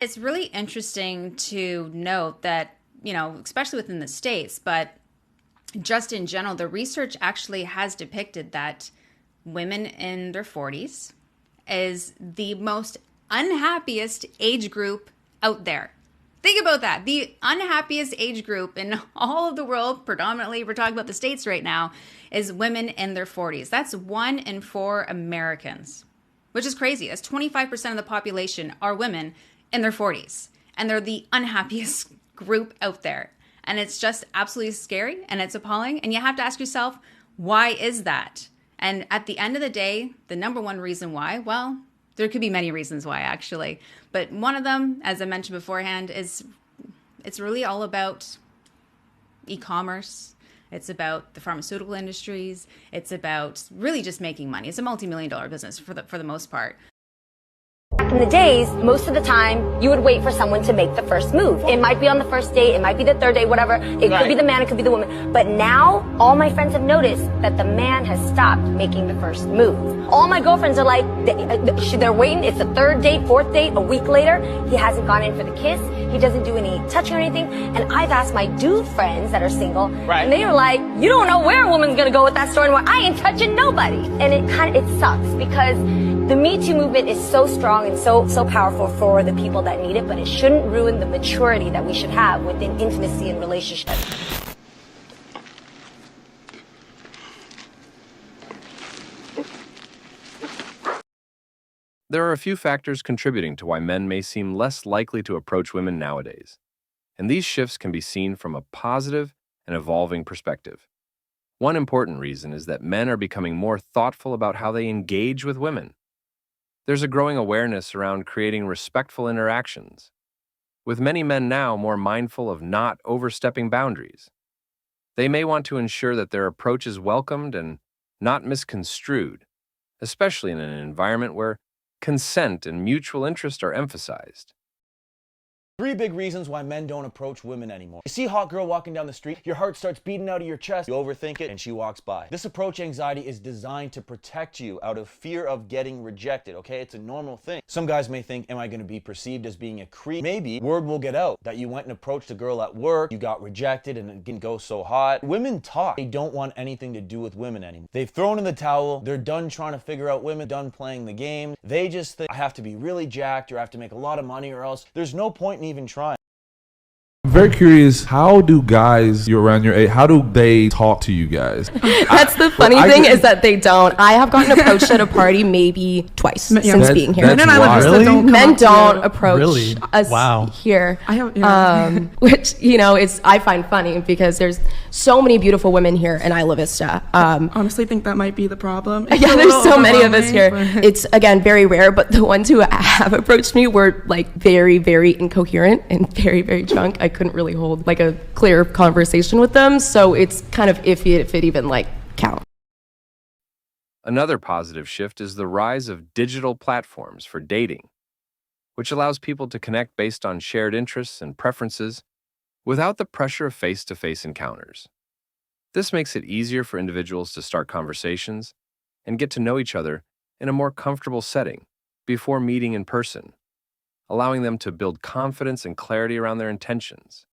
It's really interesting to note that, especially within the States, but just in general, the research actually has depicted that women in their 40s is the most unhappiest age group out there. Think about that. The unhappiest age group in all of the world, predominantly, we're talking about the States right now, is women in their 40s. That's 1 in 4 Americans, which is crazy. That's 25% of the population are women in their 40s. And they're the unhappiest group out there. And it's just absolutely scary and it's appalling. And you have to ask yourself, why is that? And at the end of the day, the number one reason why, well, there could be many reasons why, actually. But one of them, as I mentioned beforehand, is it's really all about e-commerce. It's about the pharmaceutical industries. It's about really just making money. It's a multi-million-dollar business for the most part. Back in the days, most of the time, you would wait for someone to make the first move. It might be on the first date, it might be the third date, whatever. It could be the man, it could be the woman. But now, all my friends have noticed that the man has stopped making the first move. All my girlfriends are like, they're waiting. It's the third date, fourth date, a week later. He hasn't gone in for the kiss. He doesn't do any touching or anything. And I've asked my dude friends that are single, and they were like, you don't know where a woman's gonna go with that story anymore. I ain't touching nobody. And it sucks because the Me Too movement is so strong and so powerful for the people that need it, but it shouldn't ruin the maturity that we should have within intimacy and relationships. There are a few factors contributing to why men may seem less likely to approach women nowadays, and these shifts can be seen from a positive and evolving perspective. One important reason is that men are becoming more thoughtful about how they engage with women. There's a growing awareness around creating respectful interactions, with many men now more mindful of not overstepping boundaries. They may want to ensure that their approach is welcomed and not misconstrued, especially in an environment where consent and mutual interest are emphasized. 3 big reasons why men don't approach women anymore. You see a hot girl walking down the street, your heart starts beating out of your chest, you overthink it, and she walks by. This approach anxiety is designed to protect you out of fear of getting rejected, okay? It's a normal thing. Some guys may think, am I gonna be perceived as being a creep? Maybe word will get out that you went and approached a girl at work, you got rejected, and it didn't go so hot. Women talk. They don't want anything to do with women anymore. They've thrown in the towel, they're done trying to figure out women, done playing the game. They just think, I have to be really jacked, or I have to make a lot of money, or else there's no point in even trying. I'm very curious, how do guys you're around your age, how do they talk to you guys? That's the funny thing is that they don't. I have gotten approached at a party maybe twice since being here. Men don't approach us here. Which, I find funny because there's so many beautiful women here in Isla Vista. Honestly think that might be the problem. Yeah, there's so many of us here. It's, again, very rare, but the ones who have approached me were like very, very incoherent and very, very drunk. I couldn't really hold like a clear conversation with them, so it's kind of iffy if it even counts. Another positive shift is the rise of digital platforms for dating, which allows people to connect based on shared interests and preferences without the pressure of face-to-face encounters. This makes it easier for individuals to start conversations and get to know each other in a more comfortable setting before meeting in person, allowing them to build confidence and clarity around their intentions.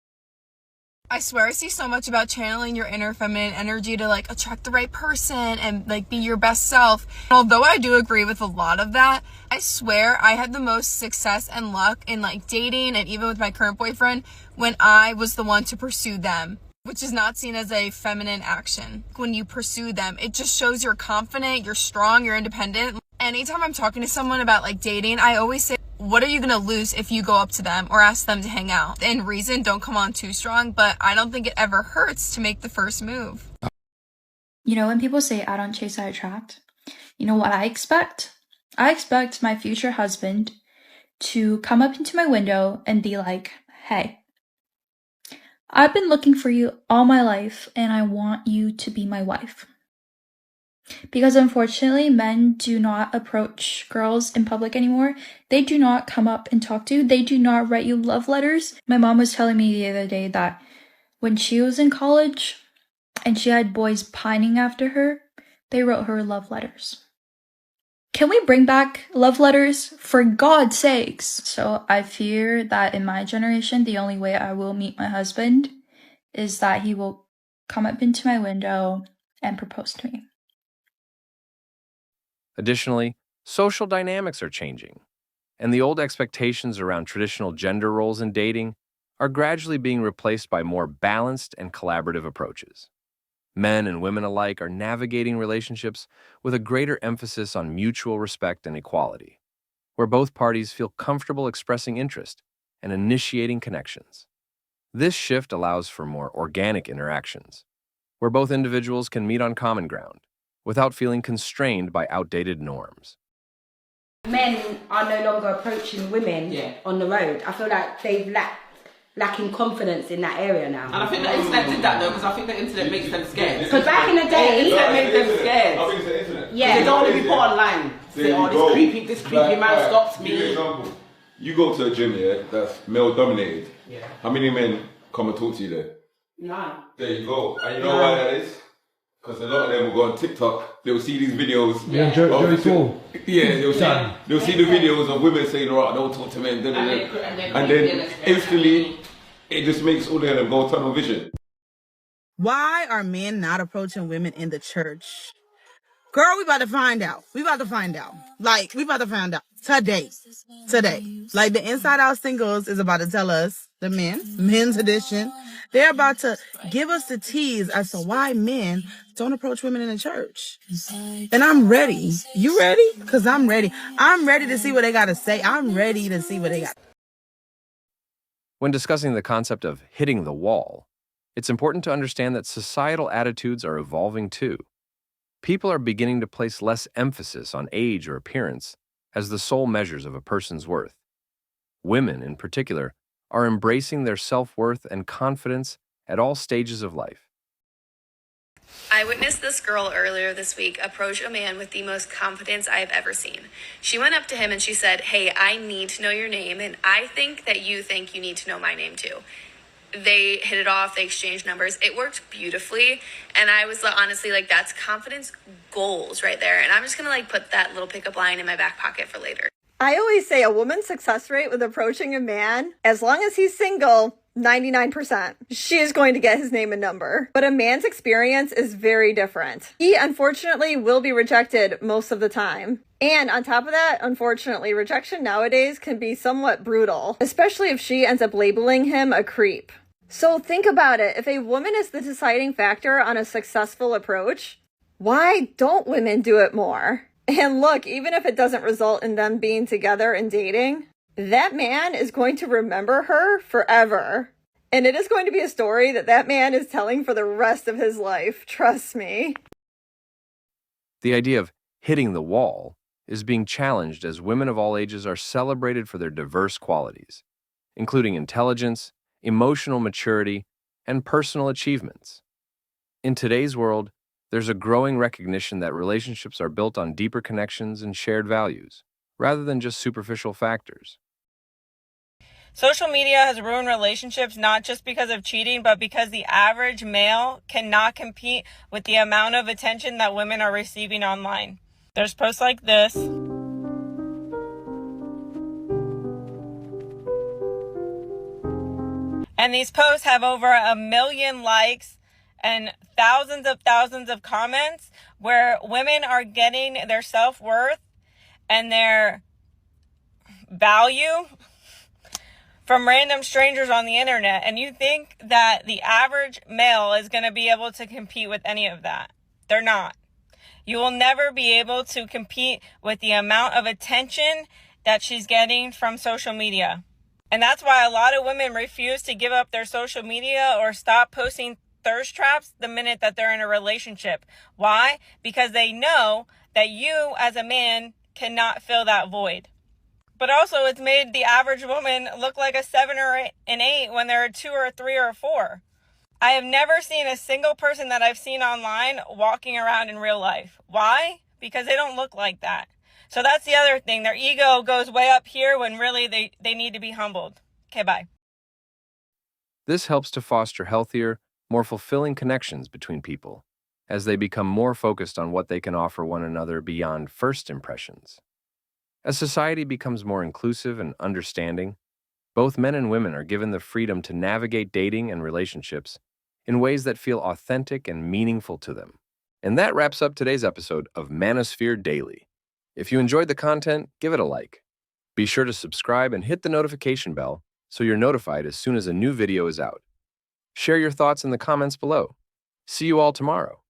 I swear I see so much about channeling your inner feminine energy to attract the right person and be your best self. Although I do agree with a lot of that, I swear I had the most success and luck in dating and even with my current boyfriend when I was the one to pursue them, which is not seen as a feminine action. When you pursue them, it just shows you're confident, you're strong, you're independent. Anytime I'm talking to someone about dating, I always say, what are you going to lose if you go up to them or ask them to hang out? And reason, don't come on too strong, but I don't think it ever hurts to make the first move. When people say I don't chase, I attract, you know what I expect? I expect my future husband to come up into my window and be like, hey, I've been looking for you all my life and I want you to be my wife. Because unfortunately, men do not approach girls in public anymore. They do not come up and talk to you. They do not write you love letters. My mom was telling me the other day that when she was in college and she had boys pining after her, they wrote her love letters. Can we bring back love letters? For God's sakes. So I fear that in my generation, the only way I will meet my husband is that he will come up into my window and propose to me. Additionally, social dynamics are changing, and the old expectations around traditional gender roles in dating are gradually being replaced by more balanced and collaborative approaches. Men and women alike are navigating relationships with a greater emphasis on mutual respect and equality, where both parties feel comfortable expressing interest and initiating connections. This shift allows for more organic interactions, where both individuals can meet on common ground without feeling constrained by outdated norms. Men are no longer approaching women on the road. I feel like they've lacking confidence in that area now. And I think the internet did that though, because I think the internet makes them scared. Because back in the day, the internet made them scared. I think it's the internet. Yeah. They don't want to be put online. Say, oh, this creepy man stopped me. For example, you go to a gym, that's male dominated. Yeah. How many men come and talk to you there? None. There you go. And you know why that is? Because a lot of them will go on TikTok, they'll see these videos. Yeah, Joey Tall. Yeah, they'll see the videos of women saying, right, don't talk to men. And then instantly, it just makes all of them go tunnel vision. Why are men not approaching women in the church? Girl, we about to find out. We about to find out. Like, we about to find out. Today. Like, the Inside Out Singles is about to tell us, the men's edition, they're about to give us the tease as to why men don't approach women in the church. And I'm ready. You ready? Because I'm ready. I'm ready to see what they got to say. I'm ready to see what they got. When discussing the concept of hitting the wall, it's important to understand that societal attitudes are evolving too. People are beginning to place less emphasis on age or appearance as the sole measures of a person's worth. Women, in particular, are embracing their self-worth and confidence at all stages of life. I witnessed this girl earlier this week approach a man with the most confidence I have ever seen. She went up to him and she said, "Hey, I need to know your name, and I think that you think you need to know my name too." They hit it off, they exchanged numbers. It worked beautifully, and I was honestly like, that's confidence goals right there. And I'm just gonna put that little pickup line in my back pocket for later. I always say a woman's success rate with approaching a man, as long as he's single, 99%. She is going to get his name and number. But a man's experience is very different. He, unfortunately, will be rejected most of the time. And on top of that, unfortunately, rejection nowadays can be somewhat brutal, especially if she ends up labeling him a creep. So think about it. If a woman is the deciding factor on a successful approach, why don't women do it more? And look, even if it doesn't result in them being together and dating, that man is going to remember her forever. And it is going to be a story that man is telling for the rest of his life. Trust me. The idea of hitting the wall is being challenged as women of all ages are celebrated for their diverse qualities, including intelligence, emotional maturity, and personal achievements. In today's world, there's a growing recognition that relationships are built on deeper connections and shared values, rather than just superficial factors. Social media has ruined relationships not just because of cheating, but because the average male cannot compete with the amount of attention that women are receiving online. There's posts like this. And these posts have over 1 million likes and thousands of comments where women are getting their self-worth and their value from random strangers on the internet. And you think that the average male is going to be able to compete with any of that. They're not. You will never be able to compete with the amount of attention that she's getting from social media. And that's why a lot of women refuse to give up their social media or stop posting thirst traps the minute that they're in a relationship. Why? Because they know that you as a man cannot fill that void. But also it's made the average woman look like a 7 or an 8 when they're a 2 or a 3 or a 4. I have never seen a single person that I've seen online walking around in real life. Why? Because they don't look like that. So that's the other thing. Their ego goes way up here when really they need to be humbled. Okay, bye. This helps to foster healthier, more fulfilling connections between people, as they become more focused on what they can offer one another beyond first impressions. As society becomes more inclusive and understanding, both men and women are given the freedom to navigate dating and relationships in ways that feel authentic and meaningful to them. And that wraps up today's episode of Manosphere Daily. If you enjoyed the content, give it a like. Be sure to subscribe and hit the notification bell so you're notified as soon as a new video is out. Share your thoughts in the comments below. See you all tomorrow.